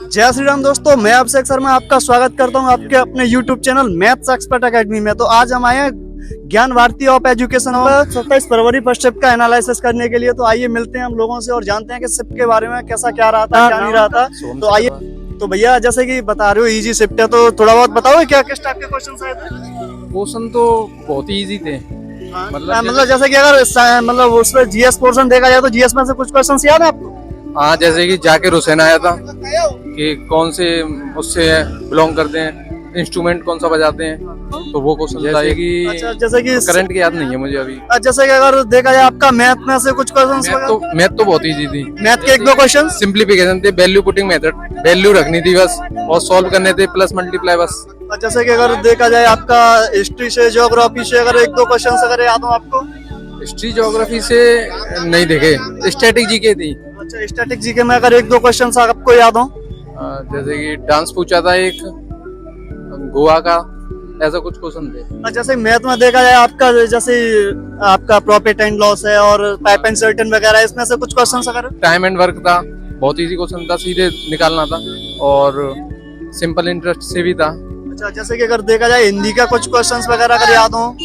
जय श्री राम दोस्तों, मैं अभिषेक शर्मा आपका स्वागत करता हूं आपके अपने YouTube channel maths expert academy में। तो आज हम आए हैं ज्ञान भारती ऑफ एजुकेशन पर 27 फरवरी फर्स्ट शिफ्ट का एनालिसिस करने के लिए। तो आइए मिलते हैं हम लोगों से और जानते हैं कि शिफ्ट के बारे में कैसा क्या रहा था, क्या नहीं रहा था। तो आइए। तो भैया जैसे कि बता रहे हो इजी शिफ्ट है, तो थोड़ा बहुत बताओ क्या किस टाइप के क्वेश्चन आए थे। क्वेश्चन तो बहुत ही इजी थे। मतलब जैसे कि अगर मतलब उसमें जीएस पोर्शन देखा जाए तो जीएस में से कुछ क्वेश्चन याद है आपको? हाँ, जैसे कि जाकिर हुसैन आया था कि कौन से उससे बिलोंग करते हैं, इंस्ट्रूमेंट कौन सा बजाते हैं, तो वो क्वेश्चन था कि अच्छा, जैसे कि करंट की याद नहीं है मुझे अभी। जैसे कि अगर देखा जाए आपका मैथ में से कुछ क्वेश्चन मैथ तो बहुत इजी थी। मैथ के एक दो क्वेश्चन सिंप्लीफिकेशन थे, वैल्यू पुटिंग मेथड, वैल्यू रखनी थी बस और सॉल्व करने थे, प्लस मल्टीप्लाई बस। जैसे कि अगर देखा जाए आपका हिस्ट्री से ज्योग्राफी से अगर एक दो क्वेश्चन अगर याद हो आपको? हिस्ट्री ज्योग्राफी से नहीं देखे, स्टैटिक जीके थी। अच्छा, स्टैटिक जीके में अगर एक दो क्वेश्चन आपको याद हो? जैसे कि डांस पूछा था एक, गोवा का, ऐसा कुछ क्वेश्चन थे। जैसे मैथ में देखा जाए आपका जैसे आपका प्रॉफिट एंड लॉस है और पाइप एंड सर्टेन वगैरह, इसमें से कुछ क्वेश्चन अगर? टाइम एंड वर्क था, बहुत इजी क्वेश्चन था, सीधे निकालना था, और सिंपल इंटरेस्ट से भी था। अच्छा, जैसे कि अगर देखा जाए हिंदी का कुछ क्वेश्चन वगैरह अगर याद हो?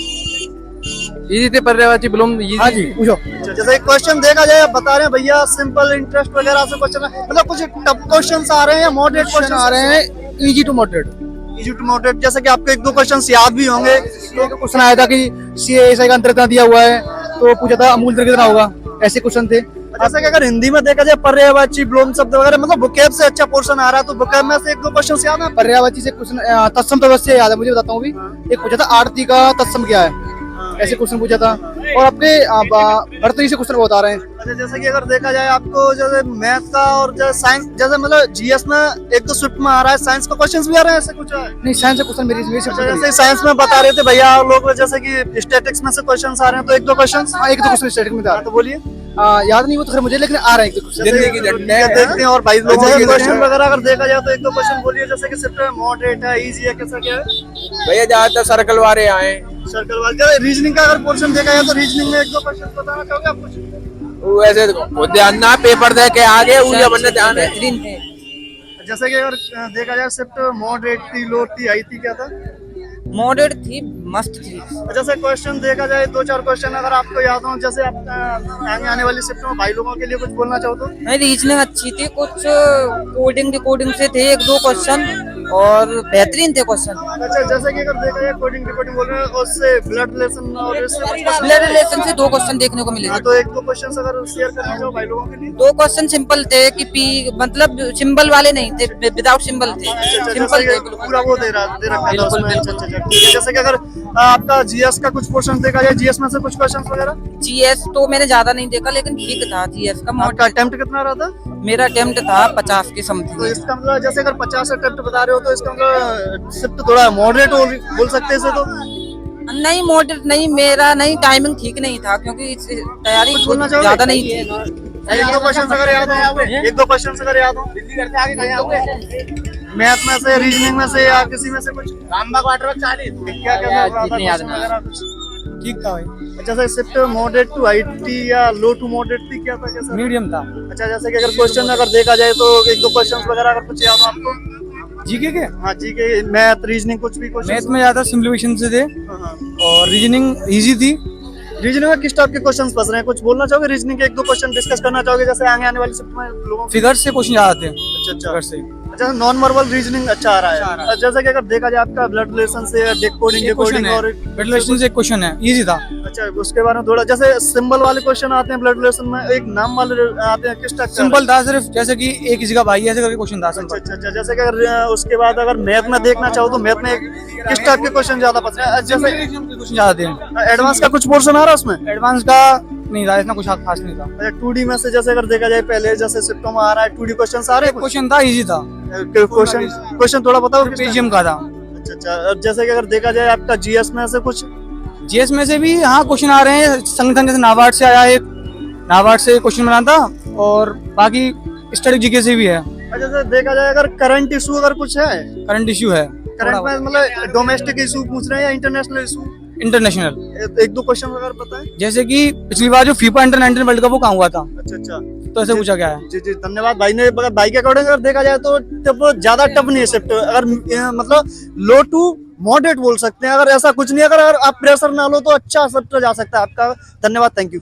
इजी थे, पर्यायवाची विलोम। हाँ जी, पूछो। अच्छा, जैसे एक क्वेश्चन देखा जाए, बता रहे हैं भैया सिंपल इंटरेस्ट वगैरह से क्वेश्चन, मतलब कुछ टफ क्वेश्चंस आ रहे हैं या मॉडरेट क्वेश्चन आ रहे हैं? Easy to moderate. Easy to moderate, जैसे कि आपको एक दो क्वेश्चन याद भी होंगे। तो क्वेश्चन आया था कि सीएसआई का अंतर कितना दिया हुआ है, तो पूछा था अमूल दर कितना होगा, ऐसे क्वेश्चन थे। जैसे कि अगर हिंदी में देखा जाए पर्यायवाची विलोम शब्द वगैरह, मतलब बुकेब से अच्छा पोर्शन आ रहा है, तो बुकेब में से एक दो क्वेश्चन याद है? पर्यायवाची से क्वेश्चन तत्सम तदस्य याद है मुझे, बताता हूँ अभी। एक पूछा था आरती का तत्सम क्या है, ऐसे क्वेश्चन पूछा था। और आपके भर्तरी से क्वेश्चन बहुत आ रहे हैं। अच्छा, जैसे कि अगर देखा जाए आपको जैसे मैथ का और जैसे साइंस, जैसे मतलब जीएस में एक दो शिफ्ट में आ रहा है, साइंस का क्वेश्चन भी आ रहे हैं, ऐसे कुछ है? नहीं, साइंस से क्वेश्चन मेरी जैसे साइंस में बता रहे थे भैया लोग, जैसे कि स्टैटिक्स में से क्वेश्चन आ रहे हैं, तो एक दो क्वेश्चन। हाँ, एक दो क्वेश्चन स्टैटिक में था। तो बोलिए। याद नहीं वो तो खैर मुझे, लेकिन आ रहे हैं एक दो क्वेश्चन। देखते हैं और भाई लोगों के क्वेश्चन वगैरह अगर देखा जाए तो एक दो क्वेश्चन बोलिए, जैसे कि शिफ्ट मॉडरेट है, इजी है, कैसा क्या है? भैया ज्यादातर सर्कल वाले आए, सर्कल वाले। रीजनिंग का अगर पोर्शन देखा जाए तो रीजनिंग में एक दो क्वेश्चन बताना चाहोगे आप कुछ? वैसे ध्यान ना पेपर दे के आगे बनने ध्यान है। जैसे कि अगर देखा जाए शिफ्ट मॉडरेट थी, लो थी, हाई थी, क्या था? मॉडरेट थी, मस्त थी। जैसे क्वेश्चन देखा जाए दो चार क्वेश्चन अगर आपको याद हो, जैसे आप आगे आने वाली शिफ्ट में भाई लोगों के लिए कुछ बोलना चाहो तो? नहीं, रीजनिंग अच्छी थी, कुछ कोडिंग से थे एक दो क्वेश्चन और बेहतरीन थे क्वेश्चन। अच्छा, जैसे कि अगर देखा जाए कोडिंग बोल रहे हैं, उससे ब्लड रिलेशन और इससे ब्लड रिलेशन से दो क्वेश्चन देखने को मिले थे। तो एक दो क्वेश्चन अगर शेयर करना चाहो भाई लोगों के लिए? दो क्वेश्चन सिंपल थे कि पी, मतलब सिंबल वाले नहीं थे, विदाउट सिंबल थे, सिंपल थे। पूरा वो दे रखा था उसमें। अच्छा, जैसे कि अगर आपका जीएस का कुछ पोर्शन देखा जाए, जीएस में से कुछ क्वेश्चन वगैरह? जीएस तो मैंने ज्यादा नहीं देखा, लेकिन ठीक था जीएस का। आपका अटेम्प्ट कितना रहा था? मेरा अटेम्प्ट था 50 के तो समथिंग। इसका मतलब जैसे अगर 50 अटेम्प्ट बता रहे हो तो इसका मतलब शिफ्ट थोड़ा मॉडरेट बोल सकते हैं इसे तो? नहीं, मॉडरेट नहीं, मेरा नहीं, टाइमिंग ठीक नहीं था क्योंकि तैयारी ज्यादा नहीं थी। एक दो क्वेश्चन अगर याद हो, एक दो क्वेश्चन अगर याद हो मैथ में से, रीजनिंग में से, या किसी में से कुछ? रामबाग वाटर 40 क्या ठीक था भाई। अच्छा, sir shift moderate to high थी या लो टू मॉडरेट थी, क्या था, कैसा? मीडियम था। अच्छा, जैसे कि अगर क्वेश्चन अगर देखा जाए तो एक दो क्वेश्चन वगैरह अगर कुछ याद हो आपको? जीके के? हाँ, जीके, मैथ, रीजनिंग, कुछ भी क्वेश्चन? मैथ में ज्यादा सिंप्लीफिकेशन से थे और रीजनिंग इजी थी। रीजनिंग में किस टाइप के क्वेश्चंस फंस रहे हैं, कुछ बोलना चाहोगे? रीजनिंग के एक दो क्वेश्चन डिस्कस करना चाहोगे, जैसे आगे आने वाली शिफ्ट में लोगों? फिगर से क्वेश्चन ज्यादा थे। अच्छा, फिगर से। अच्छा, नॉन वर्बल रीजनिंग अच्छा आ रहा है। जैसे कि अगर देखा जाए आपका ब्लड रिलेशन से डिकोडिंग और रिलेशन से एक क्वेश्चन है, इजी था। अच्छा, उसके बारे में थोड़ा, जैसे सिंबल वाले क्वेश्चन आते हैं ब्लड रिलेशन में, एक नाम वाले आते हैं, किस टाइप? सिंपल था, सिर्फ जैसे कि एक किसी का भाई है, ऐसे करके क्वेश्चन था। अच्छा, जैसे कि अगर उसके बाद अगर मैथ में देखना चाहो तो मैथ में किस टाइप के क्वेश्चन ज्यादा पसंद है? जैसे क्वेश्चन ज्यादा थे। एडवांस का कुछ पोर्शन आ रहा है उसमें? एडवांस का नहीं था, इतना कुछ खास नहीं था। अच्छा, 2D में से जैसे अगर देखा जाए पहले जैसे शिफ्टों में आ रहा है 2D क्वेश्चन आ रहे हैं? क्वेश्चन था, इजी था। क्वेश्चन थोड़ा बताओ। पेजियम का था। अच्छा, और जैसे कि अगर देखा जाए आपका जीएस में से कुछ? जीएस में से भी हाँ क्वेश्चन आ रहे हैं, संगठन जैसे नाबार्ड से आया, एक नाबार्ड से क्वेश्चन बना था, और बाकी स्टैटिक जीके से भी है। अच्छा, जैसे देखा जाए अगर करंट इशू अगर कुछ है? करंट इश्यू है। करंट में मतलब डोमेस्टिक इशू पूछ रहे हैं या इंटरनेशनल इशू? इंटरनेशनल। एक दो क्वेश्चन अगर पता है। जैसे कि पिछली बार जो फीफा अंडर 19 वर्ल्ड कप वो कहाँ हुआ था, अच्छा अच्छा, तो ऐसे पूछा गया है। जी जी धन्यवाद भाई ने। अगर भाई के अकॉर्डिंग अगर देखा जाए तो टफ, ज्यादा टफ नहीं है शिफ्ट, अगर मतलब लो टू मॉडरेट बोल सकते हैं, अगर ऐसा कुछ नहीं, अगर आप प्रेशर ना लो तो अच्छा शिफ्ट जा सकता है आपका। धन्यवाद, थैंक यू।